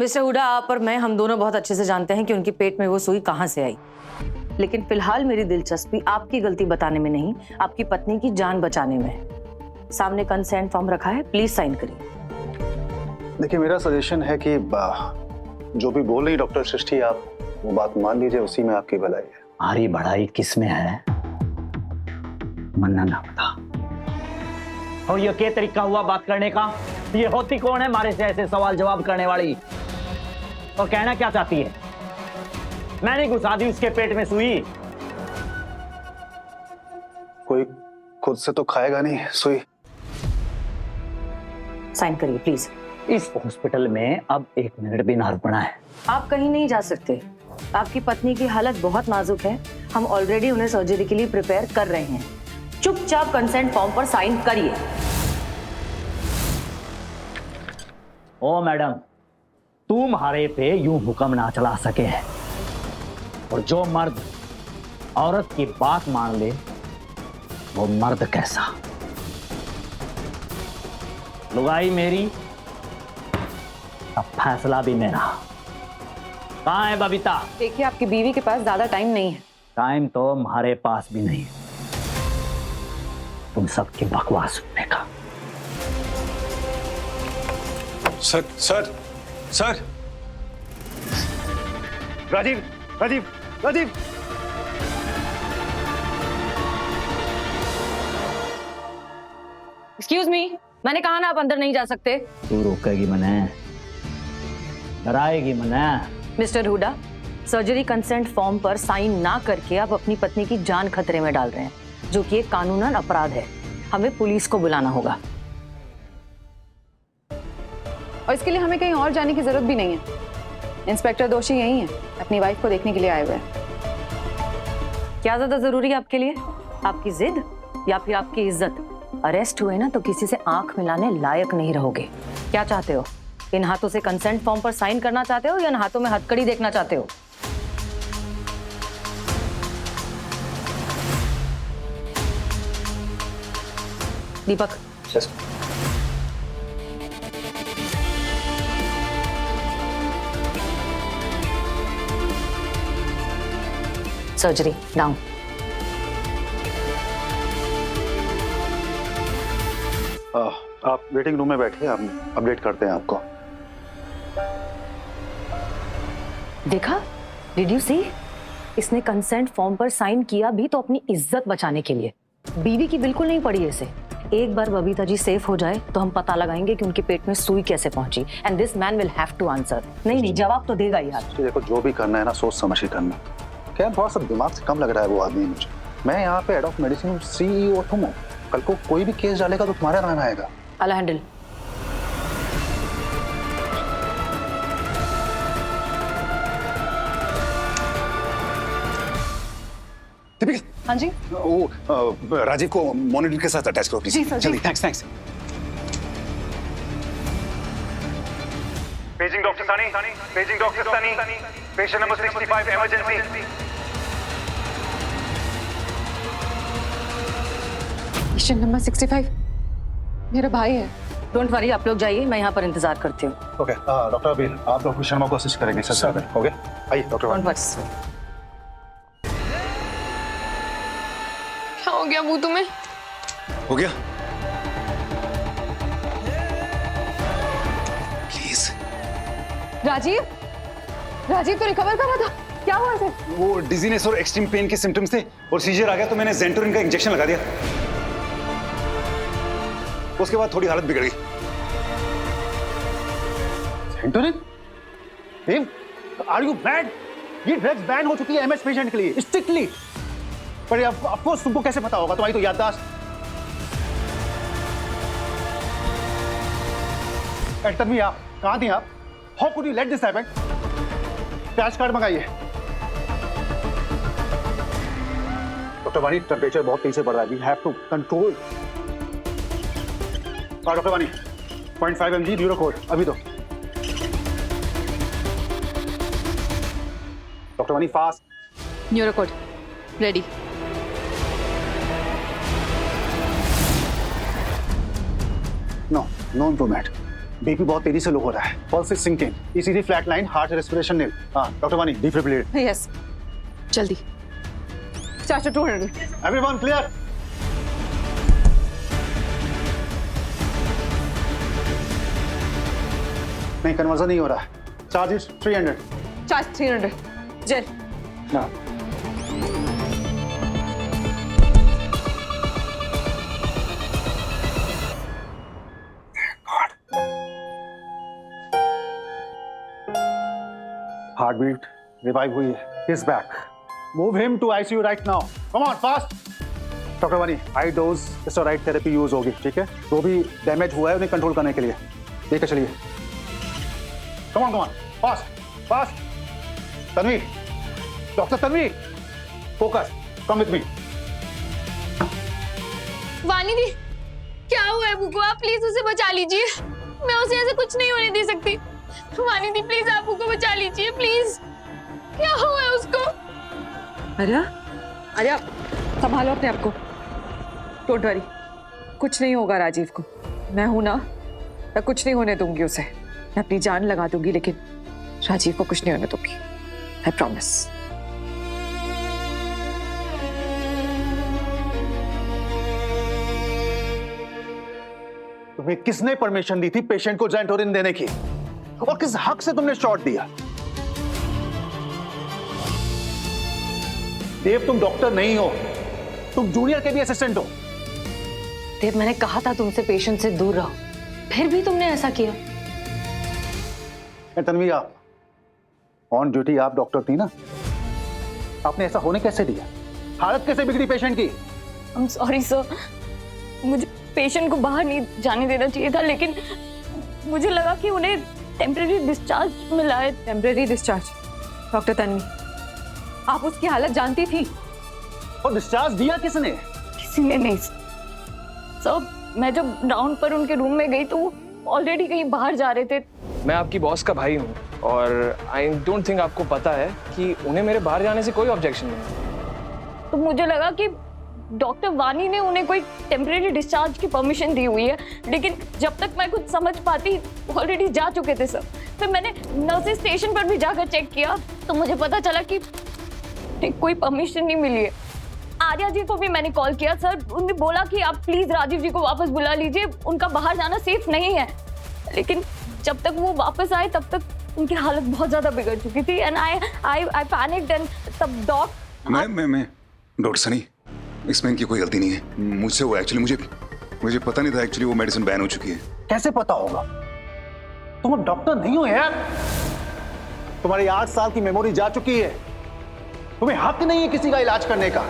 Mister Hooda, आप और मैं हम दोनों बहुत अच्छे से जानते हैं कि उनके पेट में वो सुई कहां से आई। लेकिन फिलहाल मेरी दिलचस्पी आपकी गलती बताने में नहीं, आपकी पत्नी की जान बचाने में है। सामने कंसेंट फॉर्म रखा है, प्लीज साइन करिए। देखिए, मेरा सजेशन है कि जो भी बोल रही डॉक्टर सृष्टि, आप वो बात मान लीजिए, उसी में आपकी भलाई है। हमारी बढ़ाई किस में है, मन्ना ना बता। और ये क्या तरीका हुआ बात करने का? ये होती कौन है हमारे से ऐसे सवाल जवाब करने वाली? और कहना क्या चाहती है? मैंने घुसा दी उसके पेट में सुई। कोई खुद से तो खाएगा नहीं सुई। साइन करिए प्लीज। इस हॉस्पिटल में अब 1 मिनट भी ना रुकना है। आप कहीं नहीं जा सकते। आपकी पत्नी की हालत बहुत नाजुक है। हम ऑलरेडी उन्हें सर्जरी के लिए प्रिपेयर कर रहे हैं। चुपचाप कंसेंट फॉर्म पर साइन करिए। ओ मैडम, तुम्हारे पे यूं हुक्म ना चला सके है। और जो मर्द औरत की बात मान ले वो मर्द कैसा? लुगाई मेरी, अब फैसला भी मेरा। कहाँ है बबीता? देखिए, आपकी बीवी के पास ज्यादा टाइम नहीं है। टाइम तो हमारे पास भी नहीं है तुम सबकी बकवास सुनने का। Sir sir sir, Rajeev Rajeev Rajeev, excuse me, मैंने कहा ना आप अंदर नहीं जा सकते। तू रोकेगी मने, डराएगी मने। Mister Hooda, surgery consent form पर साइन ना करके आप अपनी पत्नी की जान खतरे में डाल रहे हैं, जो कि एक कानूनन अपराध है। हमें पुलिस को बुलाना होगा। और इसके लिए हमें कहीं और जाने की जरूरत भी नहीं है। इंस्पेक्टर दोषी यही है, अपनी वाइफ को देखने के लिए आए हुए हैं। क्या ज्यादा जरूरी है आपके लिए, आपकी जिद या फिर आपकी इज्जत? अरेस्ट हुए ना तो किसी से आंख मिलाने लायक नहीं रहोगे। क्या चाहते हो? इन हाथों से कंसेंट फॉर्म पर साइन करना चाहते हो या इन हाथों में हथकड़ी देखना चाहते हो? दीपक, सर्जरी डाउन। आप वेटिंग रूम में बैठिए, हम अपडेट करते हैं आपको। देखा, डिड यू सी? इसने कंसेंट फॉर्म पर साइन किया भी तो अपनी इज्जत बचाने के लिए। बीवी की बिल्कुल नहीं पड़ी इसे। एक बार बबीता जी सेफ हो जाए तो हम पता लगाएंगे कि उनके पेट में सुई कैसे पहुंची। And this man will have to answer. नहीं, जवाब तो देगा ही यार। देखो, जो भी करना है ना, सोच समझ के करना। क्या थोड़ा सा दिमाग से कम लग रहा है वो आदमी मुझे। मैं यहाँ पे हेड ऑफ मेडिसिन CEO तुम हो। कल को कोई भी केस डालेगा तो तुम्हारा नाम आएगा। I'll handle। हाँ जी, वो राजीव को मॉनिटर के साथ अटैच करो प्लीज। जी सर, जी। Thanks thanks. Paging doctor Sunny, paging doctor Sunny, patient number 65 emergency. Patient number 65 मेरा भाई है। डोंट वरी, आप लोग जाइए, मैं यहाँ पर इंतजार करती हूँ। ओके, डॉक्टर अबीर, आप डॉक्टर शर्मा को असिस्ट करेंगे सर। ओके, आइए डॉक्टर। Don't worry. क्या हो गया बूतू में? हो गया? प्लीज। राजीव, राजीव तो रिकवर कर रहा था, क्या हुआ इसे? वो डिजीनेस और एक्सट्रीम पेन के सिम्टम्स थे और सीजर आ गया तो मैंने जेंटोरिन का इंजेक्शन लगा दिया। उसके बाद थोड़ी हालत बिगड़ गई। जेंटोरिन? देव, आर यू मैड? ये ड्रग्स बैन हो चुकी है MS पेशेंट के लिए स्ट्रिक्टली। पर अब ऑफकोर्स तुमको कैसे पता होगा? तुम्हारी तो याददाश्त। एक्टर भी आप कहाँ थी आप? How could you let this happen? Crash cart मंगाइए। डॉक्टर वानी, टेम्परेचर बहुत तेज से बढ़ रहा है। We have to control. Doctor Wani, 0.5 mg न्यूरोकोड अभी दो। Doctor Wani, fast. न्यूरोकोड रेडी। No improvement. बीपी बहुत तेजी से लो हो रहा है, pulse is sinking, ECG flat line, heart respiration nil. हाँ डॉक्टर वानी, डिफिब्रिलेट। यस, जल्दी। चाचा 200। Everyone clear? नहीं, कन्वर्जन नहीं हो रहा है। चार्जेस 300। चार्ज 300। जेल। हाँ। हार्ट बीट रिवाइव हुई है। He is back. Move him to ICU right now. Come on, fast. Doctor Wani, high dose steroid therapy use होगी, ठीक है? जो भी डैमेज हुआ है उन्हें कंट्रोल करने के लिए लेकर चलिए। Come on, fast fast. Tanvi, doctor Tanvi, focus, come with me. वानी दी, क्या हुआ है बुको? आप प्लीज उसे बचा लीजिए। मैं उसे ऐसे कुछ नहीं होने दे सकती। वानी दी प्लीज आप बुको बचा लीजिए प्लीज। क्या हुआ है उसको? आर्या, संभालो अपने आप को। डोंट वरी, कुछ नहीं होगा राजीव को। मैं हूं ना, मैं कुछ नहीं होने दूंगी उसे। मैं अपनी जान लगा दूंगी, लेकिन राजीव को कुछ नहीं होने दूंगी। I promise. तुम्हें किसने परमिशन दी थी पेशेंट को जेंटोरिन देने की, और किस हक से तुमने शॉट दिया? देव, तुम डॉक्टर नहीं हो, तुम जूनियर के भी असिस्टेंट हो। देव, मैंने कहा था तुमसे पेशेंट से दूर रहो, फिर भी तुमने ऐसा किया। तन्वी, आप ऑन ड्यूटी, आप डॉक्टर थी ना, आपने ऐसा होने कैसे दिया? हालत कैसे बिगड़ी पेशेंट की? आई एम सॉरी सर, मुझे पेशेंट को बाहर नहीं जाने देना चाहिए था, लेकिन मुझे लगा कि उन्हें टेम्परेरी डिस्चार्ज मिला है। Temporary discharge? डॉक्टर तन्वी, आप उसकी हालत जानती थी? और डिस्चार्ज दिया किसने? किसी ने नहीं सर। मैं जब ग्राउंड पर उनके रूम में गई तो वो ऑलरेडी कहीं बाहर जा रहे थे। मैं आपकी बॉस का भाई हूँ और आई डोंट थिंक आपको पता है कि उन्हें मेरे बाहर जाने से कोई ऑब्जेक्शन नहीं। तो मुझे लगा कि डॉक्टर वानी ने उन्हें कोई टेम्परेरी डिस्चार्ज की परमिशन दी हुई है, लेकिन जब तक मैं कुछ समझ पाती ऑलरेडी जा चुके थे सर। फिर मैंने नर्सिंग स्टेशन पर भी जाकर चेक किया तो मुझे पता चला कि कोई परमिशन नहीं मिली है। आर्या जी को भी मैंने कॉल किया सर, उन्होंने बोला कि आप प्लीज राजीव जी को वापस बुला लीजिए, उनका बाहर जाना सेफ नहीं है। लेकिन जब तक वो वापस आए तब तक उनकी हालत बहुत ज्यादा बिगड़ चुकी थी एंड आई पैनिक्ड एंड तब मैं डॉक्टर सनी, इसमें इनकी कोई गलती नहीं है। मुझसे वो एक्चुअली मुझे पता नहीं था एक्चुअली वो मेडिसिन बैन हो चुकी है। कैसे पता होगा? तुम अब डॉक्टर नहीं हो यार। तुम्हारी 8 साल की मेमोरी जा चुकी है। तुम्हें हक नहीं है किसी का इलाज करने का।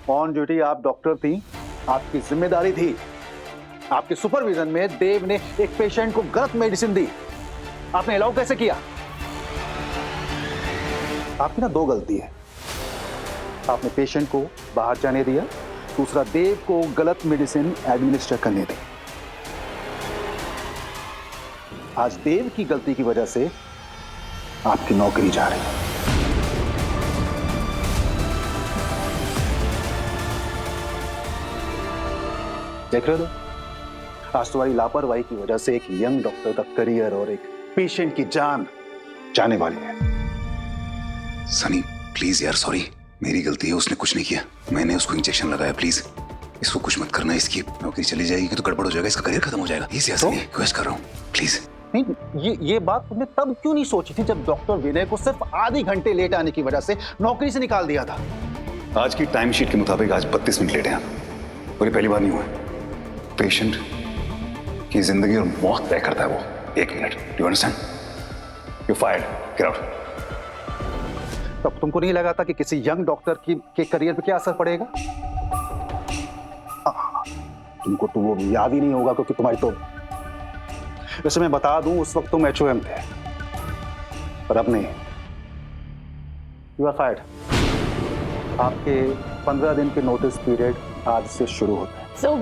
ऑन ड्यूटी आप डॉक्टर थी, आपकी जिम्मेदारी थी। आपके सुपरविजन में देव ने एक पेशेंट को गलत मेडिसिन दी, आपने अलाउ कैसे किया? आपकी ना 2 गलती है। आपने पेशेंट को बाहर जाने दिया, दूसरा देव को गलत मेडिसिन एडमिनिस्टर करने दी। आज देव की गलती की वजह से आपकी नौकरी जा रही है। देख रहे हो, आज तुम्हारी लापरवाही की वजह से एक यंग डॉक्टर का करियर और एक पेशेंट की जान जाने वाली है। सनी प्लीज यार, सॉरी, मेरी गलती है, उसने कुछ नहीं किया। मैंने उसको इंजेक्शन लगाया, प्लीज इसको कुछ मत करना। इसकी नौकरी चली जाएगी तो गड़बड़ हो जाएगा, इसका करियर खत्म हो जाएगा। इस यार सनी रिक्वेस्ट कर रहा हूँ प्लीज। नहीं, ये बात तुमने तब क्यों नहीं सोची थी जब डॉक्टर विनय को सिर्फ आधे घंटे लेट आने की वजह से नौकरी से निकाल दिया था? आज की टाइम शीट के मुताबिक आज 32 मिनट लेट हैं और ये पहली बार नहीं हुआ। पेशेंट की जिंदगी और मौत तय करता है वो 1 minute. Do you understand? You fired, get out. तब तुमको नहीं लगा था कि किसी यंग डॉक्टर के करियर पे क्या असर पड़ेगा? तुमको तो वो याद ही नहीं होगा क्योंकि तुम्हारी तो, वैसे मैं बता दूं उस वक्त तुम HOM थे, पर अब नहीं। You are fired. आपके 15 दिन के नोटिस पीरियड आज से शुरू होता है। सो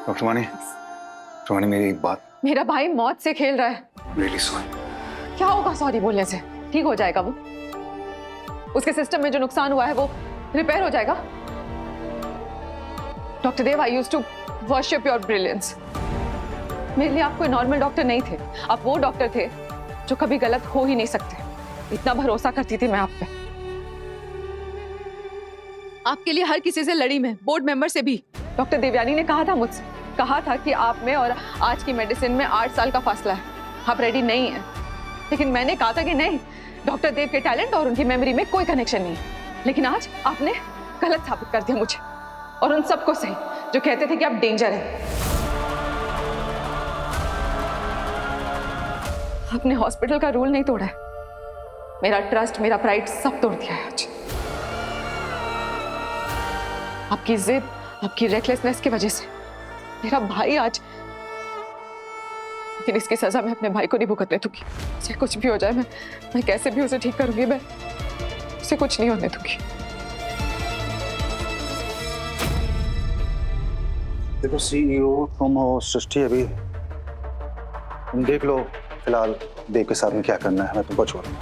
डॉक्टर वानी मेरी एक बात। मेरा भाई मौत से खेल रहा है। Really sorry. क्या होगा सॉरी बोलने से? ठीक हो जाएगा वो। उसके सिस्टम में जो नुकसान हुआ है वो रिपेयर हो जाएगा। Doctor Dev, I used to worship your brilliance. मेरे लिए आप कोई नॉर्मल डॉक्टर नहीं थे, आप वो डॉक्टर थे जो कभी गलत हो ही नहीं सकते। इतना भरोसा करती थी मैं आप पे। आपके लिए हर किसी से लड़ी मैं, बोर्ड मेंबर से भी। डॉक्टर देवयानी ने कहा था मुझसे, कहा था कि आप में और आज की मेडिसिन में 8 साल का फासला है, आप रेडी नहीं हैं। लेकिन मैंने कहा था कि नहीं, डॉक्टर देव के टैलेंट और उनकी मेमोरी में कोई कनेक्शन नहीं है। लेकिन आज आपने गलत साबित कर दिया मुझे और उन सबको सही जो कहते थे कि आप डेंजर हैं। आपने हॉस्पिटल का रूल नहीं तोड़ा है, मेरा ट्रस्ट, मेरा प्राइड सब तोड़ दिया है आज। आपकी जिद, आपकी रेकलेसनेस की वजह से मेरा भाई आज, लेकिन इसकी सजा मैं अपने भाई को नहीं भुगतने दूंगी। चाहे कुछ भी हो जाए, मैं कैसे भी उसे ठीक करूंगी, मैं उसे कुछ नहीं होने दूंगी। देखो सीईओ तुम हो, सृष्टि अभी तुम देख लो फिलहाल देव के साथ में क्या करना है, मैं तुमको छोड़ दूँ।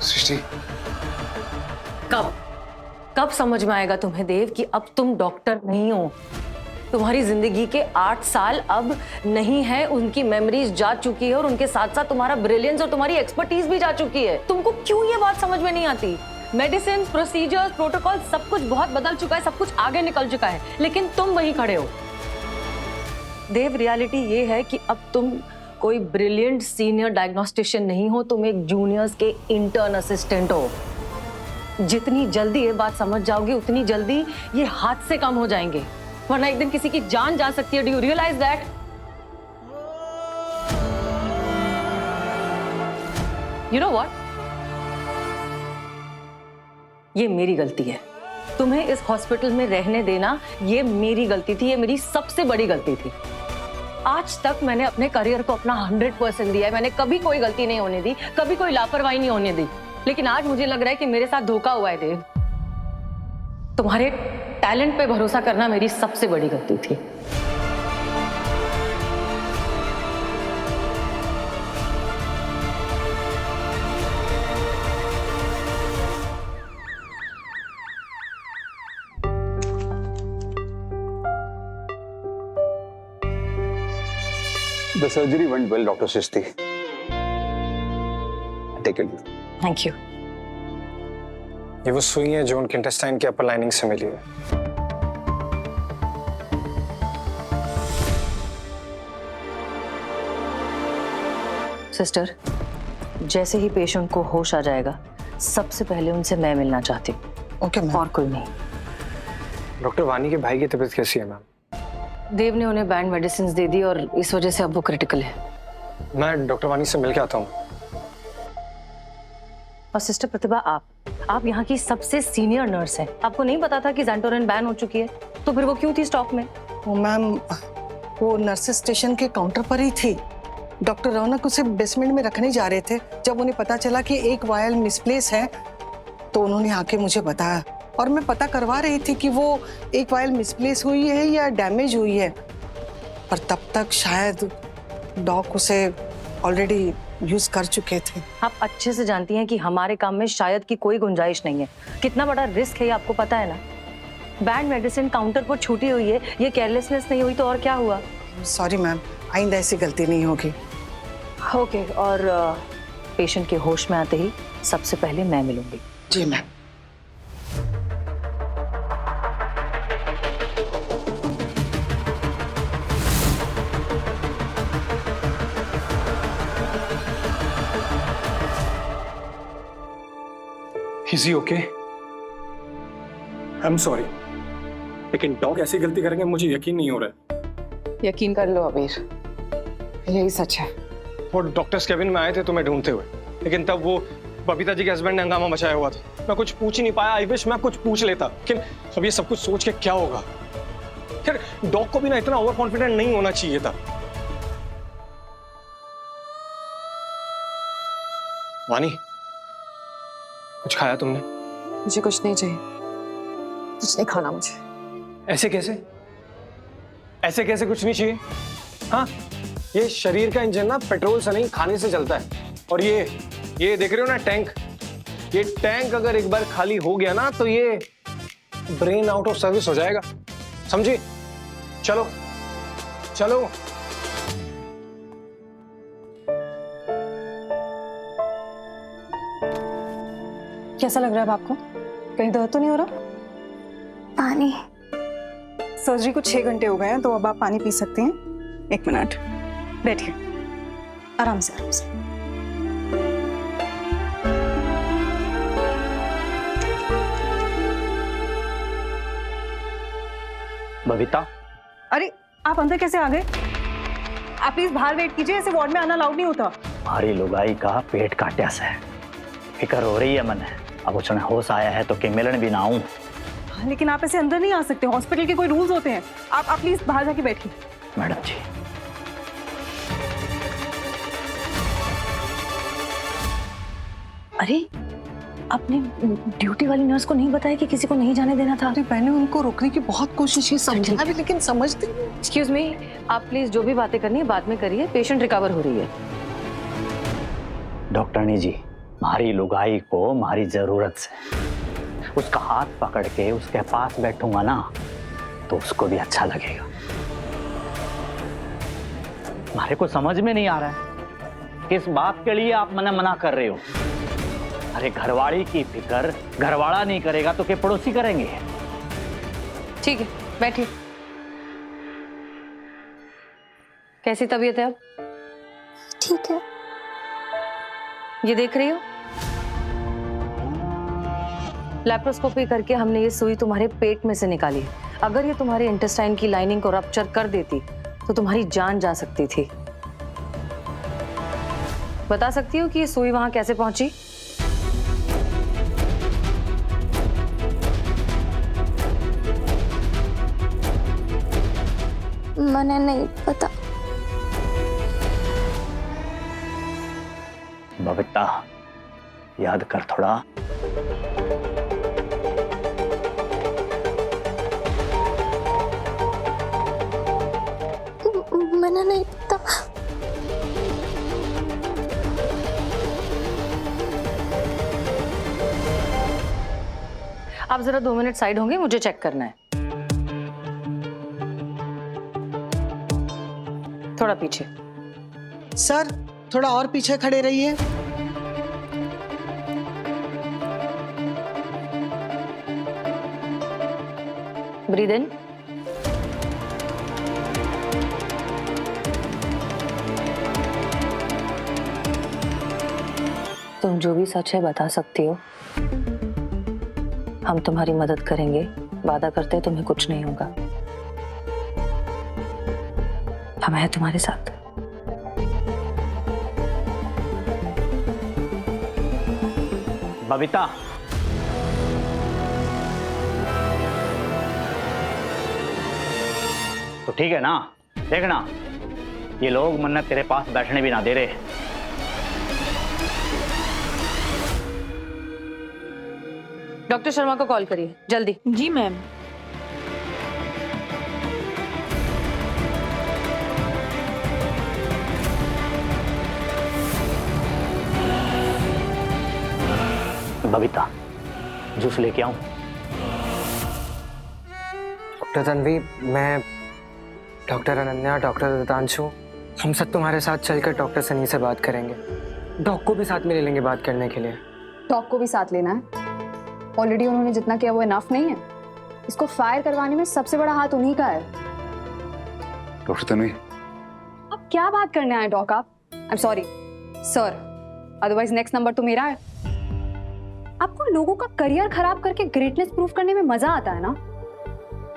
सृष्टि कब समझ में आएगा तुम्हें देव कि अब तुम डॉक्टर नहीं हो? तुम्हारी जिंदगी के 8 साल अब नहीं है, उनकी मेमोरीज जा चुकी है और उनके साथ साथ तुम्हारा ब्रिलियंस और तुम्हारी एक्सपर्टीज भी जा चुकी है। तुमको क्यों ये बात समझ में नहीं आती? मेडिसिन, प्रोसीजर्स, प्रोटोकॉल सब कुछ बहुत बदल चुका है, सब कुछ आगे निकल चुका है, लेकिन तुम वहीं खड़े हो। देव, रियलिटी ये है कि अब तुम कोई ब्रिलियंट सीनियर डायग्नोस्टिशियन नहीं हो, तुम एक जूनियर्स के इंटर्न असिस्टेंट हो। जितनी जल्दी ये बात समझ जाओगे उतनी जल्दी ये हादसे कम हो जाएंगे, वरना एक दिन किसी की जान जा सकती है। Do you realize that? You know what, ये मेरी गलती है। तुम्हें इस हॉस्पिटल में रहने देना ये मेरी गलती थी, ये मेरी सबसे बड़ी गलती थी। आज तक मैंने अपने करियर को अपना 100% दिया है, मैंने कभी कोई गलती नहीं होने दी, कभी कोई लापरवाही नहीं होने दी। लेकिन आज मुझे लग रहा है कि मेरे साथ धोखा हुआ है देव। तुम्हारे टैलेंट पे भरोसा करना मेरी सबसे बड़ी गलती थी। The surgery went well, Dr. Srishti. Take it. Thank you. ये वो सुई है जो उनके इंटेस्टाइन की अपर लाइनिंग से मिली है। सिस्टर, जैसे ही पेशेंट को होश आ जाएगा सबसे पहले उनसे मैं मिलना चाहती हूँ। Okay ma'am. और कोई नहीं। डॉक्टर वानी के भाई की तबीयत कैसी है मैम? देव ने उन्हें बैंड मेडिसिन दे दी और इस वजह से अब वो क्रिटिकल है। मैं डॉक्टर वानी से मिल के आता हूँ। और सिस्टर प्रतिभा, आप यहाँ की सबसे सीनियर नर्स हैं। आपको नहीं पता था कि ज़ेंटोरिन बैन हो चुकी है? तो फिर वो क्यों थी स्टॉक में? वो मैम, वो नर्सेस स्टेशन के काउंटर पर ही थी। डॉक्टर रौनक उसे बेसमेंट में रखने जा रहे थे। जब उन्हें पता चला कि एक वायल मिसप्लेस है तो उन्होंने आके मुझे बताया और मैं पता करवा रही थी कि वो एक वायल मिसप्लेस हुई है या डैमेज हुई है, पर तब तक शायद डॉक उसे ऑलरेडी यूज कर चुके थे। आप अच्छे से जानती हैं कि हमारे काम में शायद की कोई गुंजाइश नहीं है। कितना बड़ा रिस्क है ये आपको पता है ना? बैंड मेडिसिन काउंटर पर छूटी हुई है, ये केयरलेसनेस नहीं हुई तो और क्या हुआ? सॉरी मैम, आइंदा ऐसी गलती नहीं होगी। ओके, और पेशेंट के होश में आते ही सबसे पहले मैं मिलूंगी। जी ma'am. Is he okay? I'm sorry, लेकिन डॉग ऐसी गलती करेंगे मुझे यकीन नहीं हो रहा है। यकीन कर लो अबीर, यही सच है। वो डॉक्टर्स केबिन में आए थे तुम्हें ढूंढते हुए, लेकिन तब वो बबीता जी के हस्बैंड ने हंगामा मचाया हुआ था। मैं कुछ पूछ ही नहीं पाया। आई विश मैं कुछ पूछ लेता, लेकिन अब ये सब कुछ सोच के क्या होगा? यार डॉग को भी ना इतना ओवर कॉन्फिडेंट नहीं होना चाहिए था। वानी, कुछ खाया तुमने? मुझे कुछ नहीं चाहिए, कुछ नहीं खाना मुझे। ऐसे कैसे? ऐसे कैसे कुछ नहीं चाहिए? हाँ, ये शरीर का इंजन ना पेट्रोल से नहीं खाने से चलता है। और ये देख रहे हो ना टैंक, ये टैंक अगर एक बार खाली हो गया ना तो ये ब्रेन आउट ऑफ सर्विस हो जाएगा, समझी? चलो चलो। कैसा लग रहा है अब आपको? कहीं दर्द तो नहीं हो रहा? पानी। सर्जरी को 6 घंटे हो गए हैं, तो अब आप पानी पी सकती हैं। 1 मिनट, बैठिए, आराम से आराम से। बबीता, अरे आप अंदर कैसे आ गए? आप प्लीज बाहर वेट कीजिए, ऐसे वार्ड में आना अलाउड नहीं होता। हमारी लुगाई का पेट काटा से फिक्र हो रही है मन। अब उसने होश आया है तो कि मिलन भी ना आऊं। लेकिन आप ऐसे अंदर नहीं आ सकते, हॉस्पिटल के कोई रूल्स होते हैं। आप प्लीज बाहर जाके बैठिए। मैडम जी, अरे आपने ड्यूटी वाली नर्स को नहीं बताया कि किसी को नहीं जाने देना था? अरे मैंने उनको रोकने की बहुत कोशिश की, समझा भी, लेकिन समझते नहीं। एक्सक्यूज मी, आप प्लीज जो भी बातें करनी है बाद में करिए, पेशेंट रिकवर हो रही है। डॉक्टरनी जी, हमारी लुगाई को हमारी जरूरत से उसका हाथ पकड़ के उसके पास बैठूंगा ना तो उसको भी अच्छा लगेगा। हमारे को समझ में नहीं आ रहा है किस बात के लिए आप मना कर रहे हो। अरे घरवाली की फिक्र घरवाला नहीं करेगा तो क्या पड़ोसी करेंगे? ठीक है, बैठिए। कैसी तबीयत है अब? ठीक है। ये देख रही हो, लैप्रोस्कोपी करके हमने ये सुई तुम्हारे पेट में से निकाली। अगर ये तुम्हारे इंटेस्टाइन की लाइनिंग को रप्चर कर देती तो तुम्हारी जान जा सकती थी। बता सकती हो कि ये सुई वहां कैसे पहुंची? मैंने नहीं पता। बबीता, याद कर थोड़ा। मैंने नहीं पता। आप जरा 2 मिनट साइड होंगे, मुझे चेक करना है। थोड़ा पीछे। सर थोड़ा और पीछे खड़े रहिए। Breathe in. तुम जो भी सच है बता सकती हो, हम तुम्हारी मदद करेंगे। वादा करते हैं तुम्हें कुछ नहीं होगा। हम हैं तुम्हारे साथ। बबीता, तो ठीक है ना? देखना, ये लोग मन्नत तेरे पास बैठने भी ना दे रहे। डॉक्टर शर्मा को कॉल करिए जल्दी। जी मैम। बबीता, जूस लेके आऊं? डॉक्टर तन्वी, मैं डॉक्टर अनन्या, डॉक्टर दत्तांशु, हम सब तुम्हारे साथ चलकर डॉक्टर सनी से बात करेंगे। डॉग को भी साथ में ले लेंगे बात करने के लिए। डॉग को भी साथ लेना है? ऑलरेडी उन्होंने जितना किया वो इनफ नहीं है? इसको फायर करवाने में सबसे बड़ा हाथ उन्हीं का है। डॉक्टर तन्वी, अब क्या बात करने आए डॉग आप? I am sorry sir, otherwise next number तो मेरा है। आपको लोगों का करियर खराब करके ग्रेटनेस प्रूफ करने में मजा आता है ना?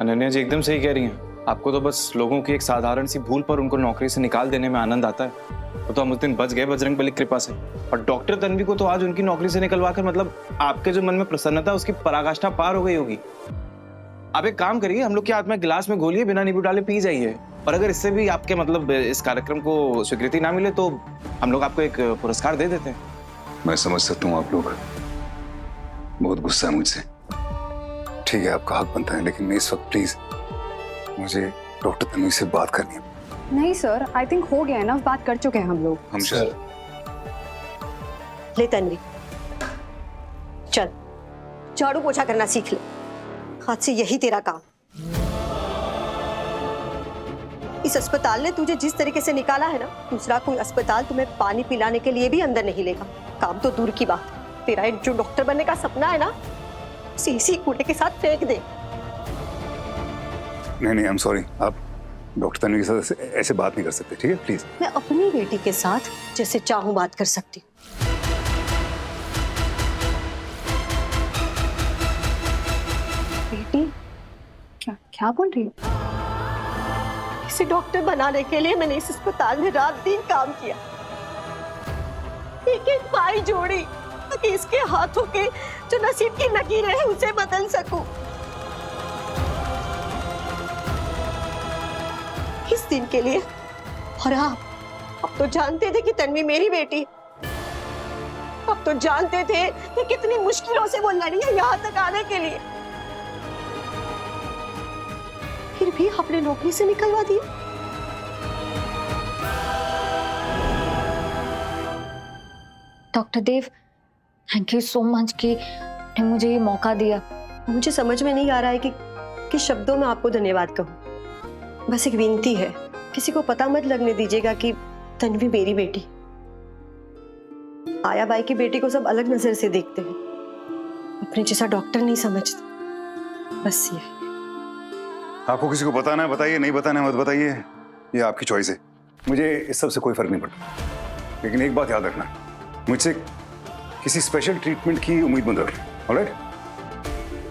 अनन्या जी एकदम सही कह रही हैं। आपको तो बस लोगों की एक साधारण सी भूल पर उनको नौकरी से निकाल देने में आनंद आता है। वो तो हम उस दिन बच गए बजरंगबली की कृपा से। और डॉक्टर तन्वी को तो आज उनकी नौकरी से निकलवा कर मतलब आपके जो मन में प्रसन्नता उसकी पराकाष्ठा पार हो गई होगी। आप एक काम करिए, हम लोग के हाथ में गिलास में घोलिए, बिना नींबू डाले पी जाइए। और अगर इससे भी आपके मतलब इस कार्यक्रम को स्वीकृति ना मिले तो हम लोग आपको एक पुरस्कार दे देते हैं। मैं समझ सकता हूँ आप लोग बहुत गुस्सा है मुझसे। ठीक है, आपका हक बनता है, लेकिन इस वक्त प्लीज मुझे डॉक्टर तन्वी से बात करनी है। नहीं सर, आई थिंक हो गया है ना, बात कर चुके हैं हम लोग। हम सर ले तन्वी, चल झाड़ू पोछा करना सीख ले, आज से यही तेरा काम। इस अस्पताल ने तुझे जिस तरीके से निकाला है ना, दूसरा कोई अस्पताल तुम्हें पानी पिलाने के लिए भी अंदर नहीं लेगा। काम तो दूर की बात, तेरा एक जो डॉक्टर बनने का सपना है ना, उसे इसी कूड़े के साथ फेंक दे। नहीं नहीं, आई एम सॉरी, आप डॉक्टर तन्वी के साथ ऐसे बात नहीं कर सकते, ठीक है प्लीज। मैं अपनी बेटी के साथ जैसे चाहूं बात कर सकती हूँ। बेटी क्या क्या बोल रही हो? इसे डॉक्टर बनाने के लिए मैंने इस अस्पताल में रात दिन काम किया, एक एक पाई जोड़ी ताकि इसके हाथों के जो नसीब की लकीरें हैं उसे बदल सकूं। इस दिन के लिए। और आप अब तो जानते थे कि तन्वी मेरी बेटी, अब तो जानते थे कि कितनी मुश्किलों से वो लड़ी है यहाँ तक आने के लिए, फिर भी आपने नौकरी से निकलवा दिया। Doctor Dev, thank you so much कि आपने मुझे ये मौका दिया। मुझे समझ में नहीं आ रहा है कि किस शब्दों में आपको धन्यवाद कहूं। बस एक विनती है, किसी को पता मत लगने दीजिएगा कि तन्वी मेरी बेटी। आया बाई की बेटी को सब अलग नजर से देखते हैं, अपने जैसा डॉक्टर नहीं समझते। बस ये आपको किसी को बताना है बताइए, नहीं बताना है मत बताइए, ये आपकी चॉइस है। मुझे इस सब से कोई फर्क नहीं पड़ता, लेकिन एक बात याद रखना, मुझसे किसी स्पेशल ट्रीटमेंट की उम्मीद मत रखना, ऑलराइट?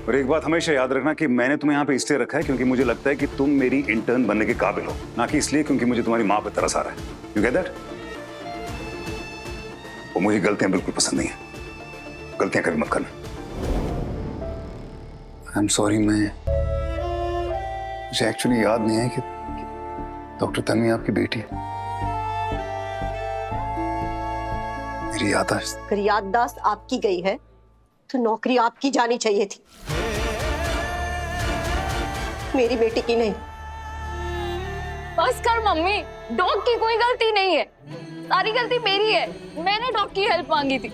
और एक बात हमेशा याद रखना कि मैंने तुम्हें यहाँ पे इसलिए रखा है क्योंकि मुझे लगता है कि तुम मेरी इंटर्न बनने के काबिल हो, ना कि इसलिए क्योंकि मुझे तुम्हारी माँ पे तरस आ रहा है। You get that? और मुझे गलतियां बिल्कुल पसंद नहीं है, गलतियां कभी मत करना। आई एम सॉरी, मुझे एक्चुअली याद नहीं है कि डॉक्टर तन्वी आपकी बेटी है। मेरी याददाश्त, अगर याददाश्त आपकी गई है तो नौकरी आपकी जानी चाहिए थी, मेरी बेटी की नहीं। बस कर मम्मी, डॉग की कोई गलती नहीं है, सारी गलती मेरी है। मैंने डॉग की हेल्प मांगी थी,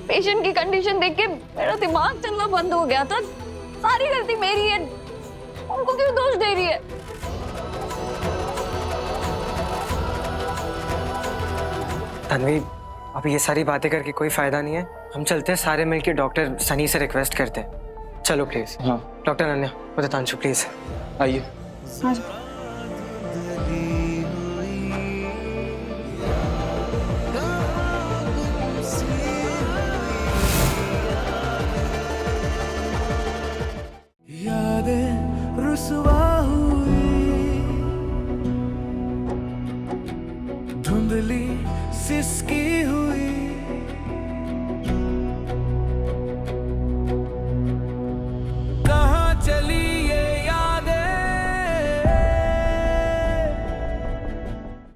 पेशेंट की कंडीशन देख के मेरा दिमाग चलना बंद हो गया था। सारी गलती मेरी है, उनको क्यों दोष दे रही है? तन्वी, अब ये सारी बातें करके कोई फायदा नहीं है, हम चलते हैं सारे मिलके डॉक्टर सनी से रिक्वेस्ट करते हैं। चलो प्लीज। हाँ डॉक्टर अनन्या, उदितांशु प्लीज आइए। हाँ